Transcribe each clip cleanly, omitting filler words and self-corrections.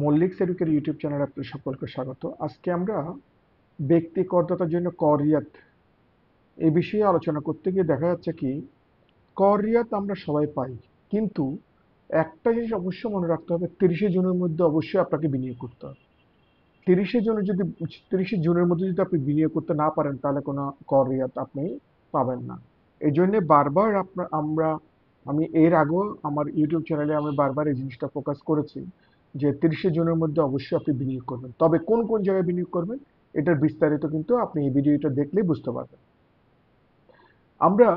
Mallick সেরুকের YouTube চ্যানেলে আপনাদের সকলকে স্বাগত। আজকে আমরা ব্যক্তি করদাতার জন্য কর রিয়াত এই বিষয়ে আলোচনা করতে গিয়ে দেখা যাচ্ছে কি কর রিয়াত আমরা সবাই পাই, কিন্তু একটা জিনিস অবশ্যই মনে রাখতে হবে, 30 জুনের মধ্যে অবশ্যই আপনাকে বিনিয়োগ করতে হবে। 30 জুনের মধ্যে যদি আপনি বিনিয়োগ করতে না পারেন তাহলে কোনো কর রিয়াত আপনি পাবেন না। এই জন্য বারবার আমি এর আগেও আমার ইউটিউব চ্যানেলে আমি বারবার এই জিনিসটা ফোকাস করেছি যে 30 জুনের মধ্যে অবশ্যই আপনি বিনিয়োগ করবেন। তবে কোন কোন জায়গায় বিনিয়োগ করবেন এটার বিস্তারিত কিন্তু আপনি এই ভিডিওটা দেখলেই বুঝতে পারবেন। আমরা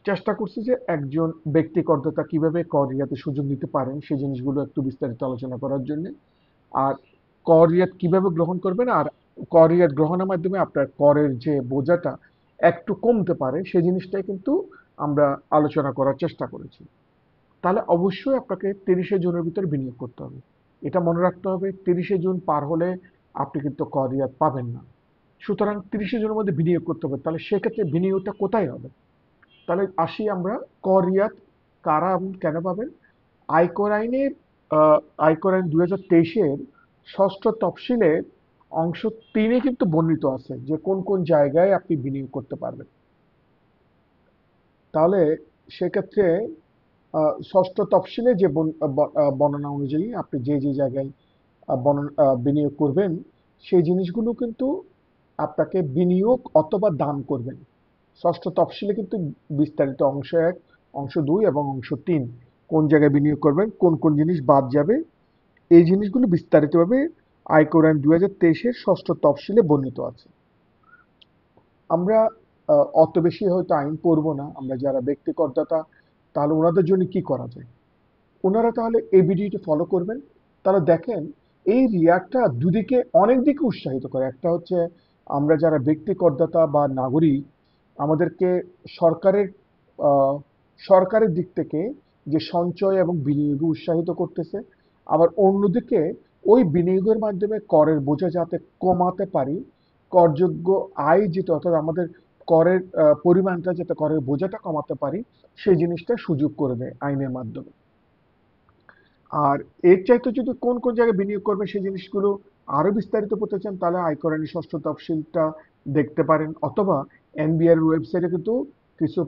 চেষ্টা করছি যে একজন ব্যক্তি করদাতা কিভাবে কর রিয়াতের সুযোগ নিতে পারেন সেই জিনিসগুলো একটু বিস্তারিত আলোচনা করার জন্য। আর কর রিয়াত কিভাবে গ্রহণ করবেন, আর কর রিয়াত গ্রহণের মাধ্যমে আপনার করের যে বোঝাটা একটু কমতে পারে সেই জিনিসটাই কিন্তু আমরা আলোচনা করার চেষ্টা করেছি। তাহলে অবশ্যই আপনাকে 30 জুনের ভিতরে বিনিয়োগ করতে হবে। এটা মনে রাখতে হবে, 30 জুন পার হলে আপনি কিন্তু কর রিয়াত পাবেন না। সুতরাং 30 জুনের মধ্যে বিনিয়োগ করতে হবে। তাহলে সেক্ষেত্রে বিনিয়োগটা কোথায় হবে? তাহলে আসি আমরা কর রিয়াত কারা এবং কেন পাবেন। আয়কর আইনের আয়কর আইন 2023-এর ষষ্ঠ তফসিলের অংশ 3-এ কিন্তু বর্ণিত আছে যে কোন কোন জায়গায় আপনি বিনিয়োগ করতে পারবেন। তাহলে সেক্ষেত্রে ষষ্ঠ তফসিলে যে বর্ণনা অনুযায়ী আপনি যে যে জায়গায় বিনিয়োগ করবেন সেই জিনিসগুলো কিন্তু আপনাকে বিনিয়োগ অথবা দান করবেন। ষষ্ঠ তফসিলে কিন্তু বিস্তারিত অংশ 1, অংশ 2 এবং অংশ 3 কোন জায়গায় বিনিয়োগ করবেন, কোন কোন জিনিস বাদ যাবে, এই জিনিসগুলো বিস্তারিতভাবে আয়কর আইন 2023-এর ষষ্ঠ তফসিলে বর্ণিত আছে। আমরা অত বেশি হয়তো আইন পড়বো না, আমরা যারা ব্যক্তি করদাতা তাহলে ওনাদের জন্য কি করা যায়। ওনারা তাহলে এই ভিডিওটি ফলো করবেন। তাহলে দেখেন এই রিয়াক্টটা দুদিকে অনেক দিকে উৎসাহিত করে। একটা হচ্ছে আমরা যারা ব্যক্তি করদাতা বা নাগরিক, আমাদেরকে সরকারের আহ, সরকারের দিক থেকে যে সঞ্চয় এবং বিনিয়োগে উৎসাহিত করতেছে। আবার অন্যদিকে ওই বিনিয়োগের মাধ্যমে করের বোঝা যাতে কমাতে পারি, করযোগ্য আয় যেটা অর্থাৎ আমাদের করের পরিমাণটা যাতে করের বোঝাটা কমাতে পারি সেই জিনিসটা সুযোগ করে দেয় আইনের মাধ্যমে। আর এর চাইতে যদি কোন কোন জায়গায় বিনিয়োগ করবে সেই জিনিসগুলো আরো বিস্তারিত করতে চান তাহলে আয়কর আইনের ষষ্ঠ তফসিলটা দেখতে পারেন, অথবা এনবিআর ওয়েবসাইটে কিন্তু কিছু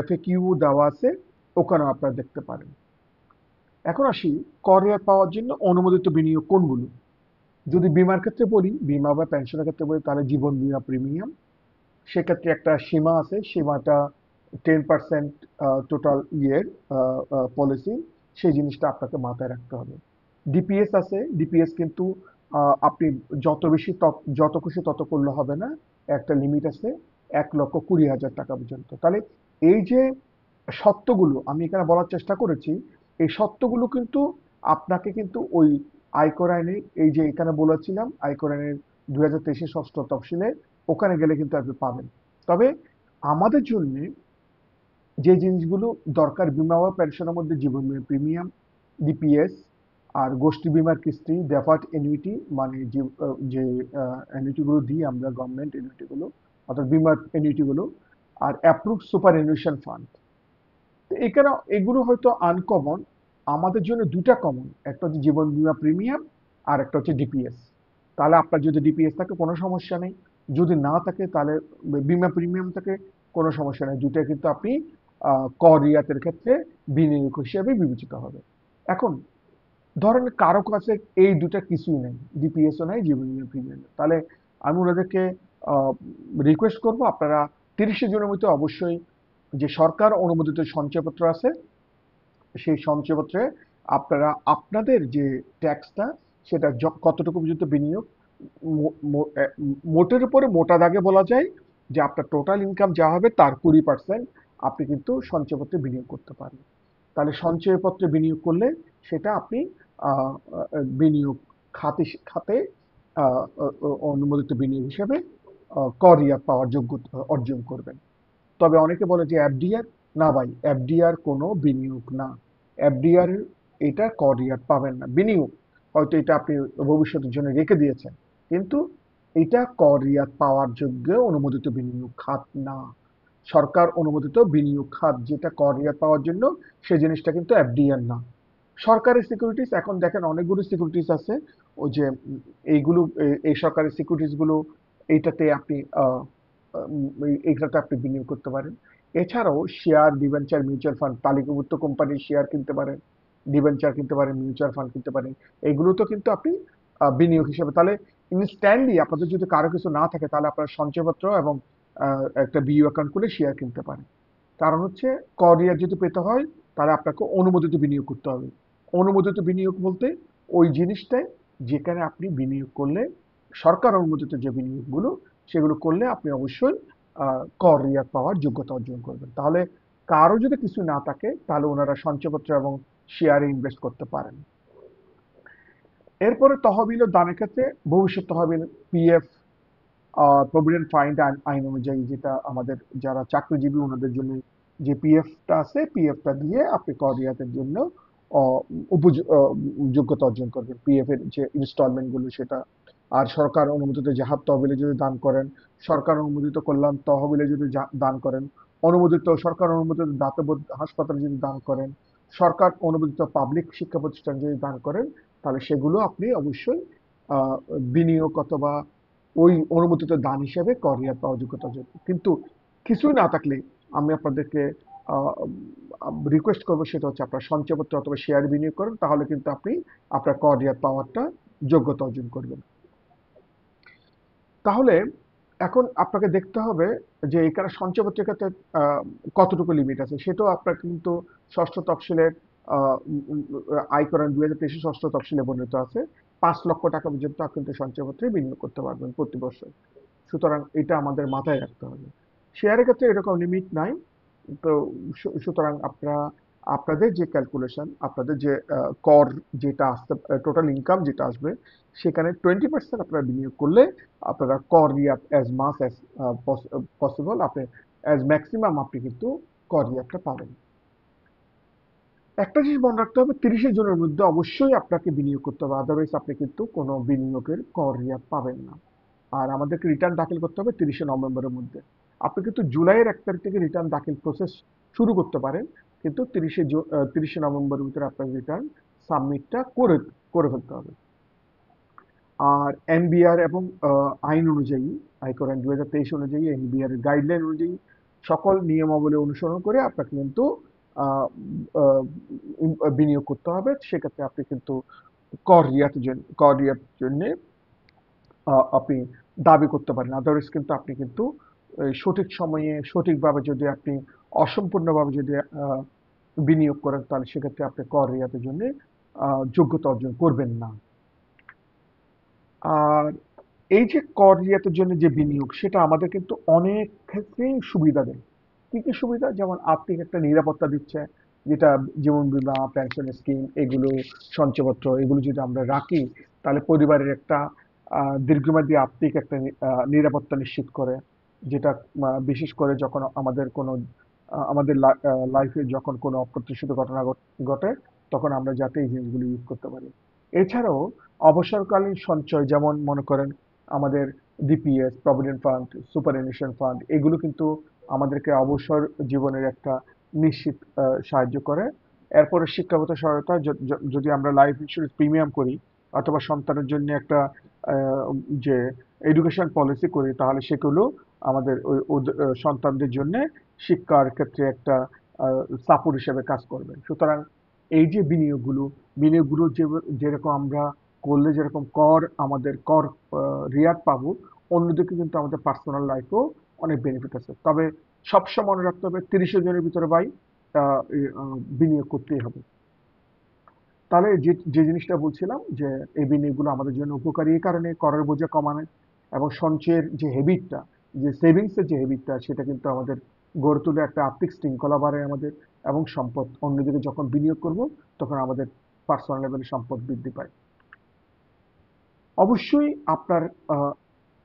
এফএকিউ দেওয়া আছে, ওখানেও আপনারা দেখতে পারেন। এখন আসি কর রেয়াত পাওয়ার জন্য অনুমোদিত বিনিয়োগ কোনগুলো। যদি বীমার ক্ষেত্রে বলি, বীমা বা পেনশনের ক্ষেত্রে বলি তাহলে জীবন বীমা প্রিমিয়াম, সেক্ষেত্রে একটা সীমা আছে, সীমাটা 10% টোটাল ইয়ের পলিসি, সেই জিনিসটা আপনাকে মাথায় রাখতে হবে। ডিপিএস আছে, ডিপিএস কিন্তু আপনি যত খুশি তত করলে হবে না, একটা লিমিট আছে 1,20,000 টাকা পর্যন্ত। তাহলে এই যে সত্যগুলো আমি এখানে বলার চেষ্টা করেছি, এই সত্যগুলো কিন্তু আপনাকে কিন্তু ওই আয়কর আইনে এই যে এখানে বলেছিলাম আয়কর আইনের 2023-এর ষষ্ঠ তফসিলে ওখানে গেলে কিন্তু আপনি পাবেন। তবে আমাদের জন্য যে জিনিসগুলো দরকার বীমা বা পেনশনের মধ্যে জীবন বীমা প্রিমিয়াম, ডিপিএস, আর গোষ্ঠী বীমার কিস্তি, ডেফার্ড এনুইটি মানে যে এনুইটিগুলো দিই আমরা, গভর্নমেন্ট এনুইটিগুলো অর্থাৎ বীমার এনুইটিগুলো, আর অ্যাপ্রুভ সুপার এনুয়েশন ফান্ড। এখানে এগুলো হয়তো আনকমন, আমাদের জন্য দুটা কমন, একটা হচ্ছে জীবন বীমা প্রিমিয়াম আর একটা হচ্ছে ডিপিএস। তাহলে আপনার যদি ডিপিএস থাকে কোনো সমস্যা নেই, যদি না থাকে তাহলে বীমা প্রিমিয়াম থাকে কোনো সমস্যা নেই, দুটো কিন্তু আপনি কর রিয়াতের ক্ষেত্রে বিনিয়োগ হিসেবে বিবেচিত হবে। এখন ধরেন কারো কাছে এই দুটা কিছুই নেই, ডিপিএসও নাই, জীবন বীমা প্রিমিয়াম নেই, তাহলে আমি ওনাদেরকে রিকোয়েস্ট করব আপনারা 30 জনের মধ্যে অবশ্যই যে সরকার অনুমোদিত সঞ্চয়পত্র আছে সেই সঞ্চয়পত্রে আপনারা আপনাদের যে ট্যাক্সটা সেটা কতটুকু পর্যন্ত বিনিয়োগ, মোটের উপরে মোটা দাগে বলা যায় যে আপনার টোটাল ইনকাম যা হবে তার 20% আপনি কিন্তু সঞ্চয়পত্রে বিনিয়োগ করতে পারেন। তাহলে সঞ্চয়পত্রে বিনিয়োগ করলে সেটা আপনি আহ, বিনিয়োগ খাতে অনুমোদিত বিনিয়োগ হিসেবে কর রিয়াত পাওয়ার যোগ্যতা অর্জন করবেন। তবে অনেকে বলে যে এফডিআর, না ভাই, এফডিআর কোনো বিনিয়োগ না। এফডিআর এটা কর রিয়াত পাবেন না, বিনিয়োগ হয়তো এটা আপনি ভবিষ্যতের জন্য রেখে দিয়েছেন, কিন্তু এটা কর রিয়াত পাওয়ার যোগ্য অনুমোদিত বিনিয়োগ খাত না। সরকার অনুমোদিত বিনিয়োগ খাত যেটা কর রিয়াত পাওয়ার জন্য সেই জিনিসটা কিন্তু এফডিআর না। সরকারি সিকিউরিটিজ এখন দেখেন অনেকগুলো সিকিউরিটিজ আছে। ওই যে এইগুলো এই সরকারি সিকিউরিটিজ গুলো এইটাতে আপনি এইটাতে আপনি বিনিয়োগ করতে পারেন। এছাড়াও শেয়ার, ডিবেঞ্চার, মিউচুয়াল ফান্ড, তালিকাভুক্ত কোম্পানির শেয়ার কিনতে পারেন, ডিবেঞ্চার কিনতে পারেন, মিউচুয়াল ফান্ড কিনতে পারেন। এগুলো তো কিন্তু আপনি বিনিয়োগ হিসেবে তাহলে ইনস্ট্যান্টলি আপনাদের যদি কারো কিছু না থাকে তাহলে আপনার সঞ্চয়পত্র এবং একটা বিইউ অ্যাকাউন্ট করে শেয়ার কিনতে পারেন। কারণ হচ্ছে করিয়া যদি পেতে হয় তাহলে আপনাকে অনুমোদিত বিনিয়োগ করতে হবে। অনুমোদিত বিনিয়োগ বলতে ওই জিনিসটাই যেখানে আপনি বিনিয়োগ করলে সরকার অনুমোদিত যে বিনিয়োগগুলো সেগুলো করলে আপনি অবশ্যই কর রিয়াত পাওয়ার যোগ্যতা অর্জন করবেন। তাহলে কারো যদি কিছু না থাকে তাহলে ওনারা সঞ্চয়পত্র এবং শেয়ারে ইনভেস্ট করতে পারেন। এরপরে তহবিল ও দানের ক্ষেত্রে ভবিষ্যৎ তহবিল, পিএফ, প্রভিডেন্ট ফান্ড আইন অনুযায়ী, যেটা আমাদের যারা চাকরিজীবী ওনাদের জন্য যে পিএফটা আছে, পিএফটা দিয়ে আপনি কর রিয়াতের জন্য আহ, যোগ্যতা অর্জন করবেন। পিএফ এর যে ইনস্টলমেন্ট গুলো সেটা। আর সরকার অনুমোদিত জাহাজ তহবিলে যদি দান করেন, সরকার অনুমোদিত কল্যাণ তহবিলে যদি দান করেন, অনুমোদিত সরকার অনুমোদিত দাতব্য হাসপাতালে যদি দান করেন, সরকার অনুমোদিত পাবলিক শিক্ষা প্রতিষ্ঠান যদি দান করেন, তাহলে সেগুলো আপনি অবশ্যই আহ, বিনিয়োগ অথবা ওই অনুমোদিত দান হিসেবে কর রিয়াত পাওয়ার যোগ্যতা অর্জন। কিন্তু কিছুই না থাকলে আমি আপনাদেরকে রিকোয়েস্ট করবো, সেটা হচ্ছে আপনার সঞ্চয়পত্র অথবা শেয়ার বিনিয়োগ করেন, তাহলে কিন্তু আপনি আপনার কর রিয়াত পাওয়ারটা যোগ্যতা অর্জন করবেন। তাহলে এখন আপনাকে দেখতে হবে যে এখানে সঞ্চয়পত্রের ক্ষেত্রে আহ, কতটুকু লিমিট আছে সেটাও আপনার কিন্তু ষষ্ঠ তফসিলের আয়কর আইন 2023 ষষ্ঠ তফসিলে বর্ণিত আছে। 5 লক্ষ টাকা পর্যন্ত আপনি কিন্তু সঞ্চয়পত্রে বিনিয়োগ করতে পারবেন প্রতি বছর। সুতরাং এটা আমাদের মাথায় রাখতে হবে। শেয়ারের ক্ষেত্রে এরকম লিমিট নাই। তো সুতরাং আপনারা আপনাদের যে ক্যালকুলেশন, আপনাদের যে কর যেটা আসতে, টোটাল ইনকাম যেটা আসবে সেখানে 20% আপনারা বিনিয়োগ করলে আপনারা কর রিয়াত অ্যাজ মাস অ্যাজ পসিবল আপনি অ্যাজ ম্যাক্সিমাম আপনি কিন্তু কর রিয়াতটা পাবেন। একটা জিনিস মনে রাখতে হবে, 30 জনের মধ্যে অবশ্যই আপনাকে বিনিয়োগ করতে হবে, আদারওয়াইজ আপনি কিন্তু কোনো বিনিয়োগের কর রিয়াত পাবেন না। আর আমাদেরকে রিটার্ন দাখিল করতে হবে 30শে নভেম্বরের মধ্যে। আপনি কিন্তু জুলাইয়ের 1 তারিখ থেকে রিটার্ন দাখিল প্রসেস শুরু করতে পারেন, কিন্তু 30শে নভেম্বরের ভিতরে আপনার রিটার্ন সাবমিটটা করে করে ফেলতে হবে। আর এনবিআর এবং আইন অনুযায়ী, আয়কর আইন 2023 অনুযায়ী, এনবিআর এর গাইডলাইন অনুযায়ী সকল নিয়মাবলী অনুসরণ করে আপনাকে কিন্তু আহ, আহ, বিনিয়োগ করতে হবে। সেক্ষেত্রে আপনি কিন্তু কর রিয়াতের জন্য আপনি দাবি করতে পারেন। আদারওয়াইজ কিন্তু আপনি কিন্তু সঠিক সময়ে সঠিকভাবে যদি আপনি অসম্পূর্ণভাবে যদি বিনিয়োগ করেন তাহলে সেক্ষেত্রে আপনি কর রিয়াতের জন্য যোগ্যতা অর্জন করবেন না। আর এই যে কর রিয়াতের জন্য যে বিনিয়োগ সেটা আমাদের কিন্তু অনেক ক্ষেত্রেই সুবিধা দেয়। কি কি সুবিধা? যেমন আর্থিক একটা নিরাপত্তা দিচ্ছে, যেটা জীবন বীমা, পেনশন স্কিম, এগুলো সঞ্চয়পত্র এগুলো যদি আমরা রাখি তাহলে পরিবারের একটা দীর্ঘমেয়াদী আর্থিক একটা নিরাপত্তা নিশ্চিত করে। যেটা বিশেষ করে যখন আমাদের কোনো আমাদের লাইফে যখন কোনো অপ্রত্যাশিত ঘটনা ঘটে তখন আমরা যাতে এই জিনিসগুলো ইউজ করতে পারি। এছাড়াও অবসরকালীন সঞ্চয়, যেমন মনে করেন আমাদের DPS, provident fund, superannuation fund, এগুলো কিন্তু আমাদেরকে অবসর জীবনের একটা নিশ্চিত সাহায্য করে। এরপরে শিক্ষাগত সহায়তা, যদি আমরা লাইফ ইন্স্যুরেন্স প্রিমিয়াম করি অথবা সন্তানের জন্য একটা যে এডুকেশন পলিসি করি তাহলে সেগুলো আমাদের সন্তানদের জন্য শিক্ষার ক্ষেত্রে একটা সাপোর্ট হিসেবে কাজ করবে। সুতরাং এই যে বিনিয়োগগুলো যেরকম আমরা করলে যেরকম আমাদের কর রিয়াত পাবো, অন্যদিকে কিন্তু আমাদের পার্সোনাল লাইফেও অনেক বেনিফিট আছে। তবে সবসময় মনে রাখতে হবে 30 জনের ভিতরে ভাই বিনিয়োগ করতেই হবে। তাহলে যে যে জিনিসটা বলছিলাম যে এই বিনিয়োগগুলো আমাদের জন্য উপকারী এই কারণে করের বোঝা কমানো এবং সঞ্চয়ের যে হ্যাবিটটা, যে সেভিংসের যে হ্যাবিটটা সেটা কিন্তু আমাদের গড়ে তুলে একটা আর্থিক শৃঙ্খলা বাড়ায় আমাদের, এবং সম্পদ অন্যদিকে যখন বিনিয়োগ করব তখন আমাদের পার্সোনাল লেভেলে সম্পদ বৃদ্ধি পায়। অবশ্যই আহ,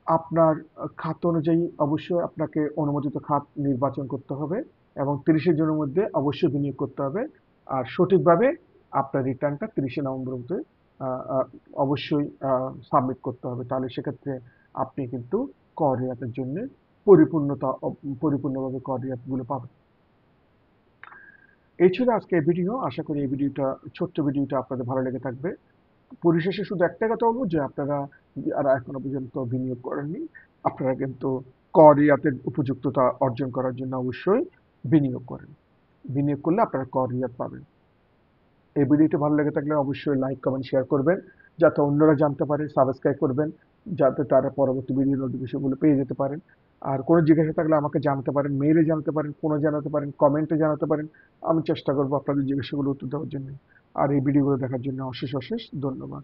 আপনার খাত অনুযায়ী অবশ্যই আপনাকে অনুমোদিত খাত নির্বাচন করতে হবে এবং 30 জনের মধ্যে অবশ্যই বিনিয়োগ করতে হবে। আর সঠিকভাবে আপনার রিটার্নটা 30শে নভেম্বরের মধ্যে আহ, আহ, অবশ্যই সাবমিট করতে হবে, তাহলে সেক্ষেত্রে আপনি কিন্তু কর রিয়াতের জন্য পরিপূর্ণভাবে কর রিয়াতগুলো পাবেন। এই ছিল আজকের ভিডিও। আশা করি এই ভিডিওটা, ছোট্ট ভিডিওটা আপনাদের ভালো লেগে থাকবে। পরিশেষে শুধু একটা কথা বলবো যে আপনারা যারা এখনো পর্যন্ত বিনিয়োগ করেননি, আপনারা কিন্তু কর রিয়াতের উপযুক্ততা অর্জন করার জন্য অবশ্যই বিনিয়োগ করেন। বিনিয়োগ করলে আপনারা কর রিয়াত পাবেন। এই ভিডিওটি ভালো লেগে থাকলে অবশ্যই লাইক, কমেন্ট, শেয়ার করবেন যাতে অন্যরা জানতে পারে। সাবস্ক্রাইব করবেন যাতে তারা পরবর্তী ভিডিও নোটিফিকেশনগুলো পেয়ে যেতে পারেন। আর কোনো জিজ্ঞাসা থাকলে আমাকে জানাতে পারেন, মেইলে জানাতে পারেন, ফোনে জানাতে পারেন, কমেন্টে জানাতে পারেন। আমি চেষ্টা করবো আপনাদের জিজ্ঞাসাগুলো উত্তর দেওয়ার জন্য। আর এই ভিডিওগুলো দেখার জন্য অশেষ অশেষ ধন্যবাদ।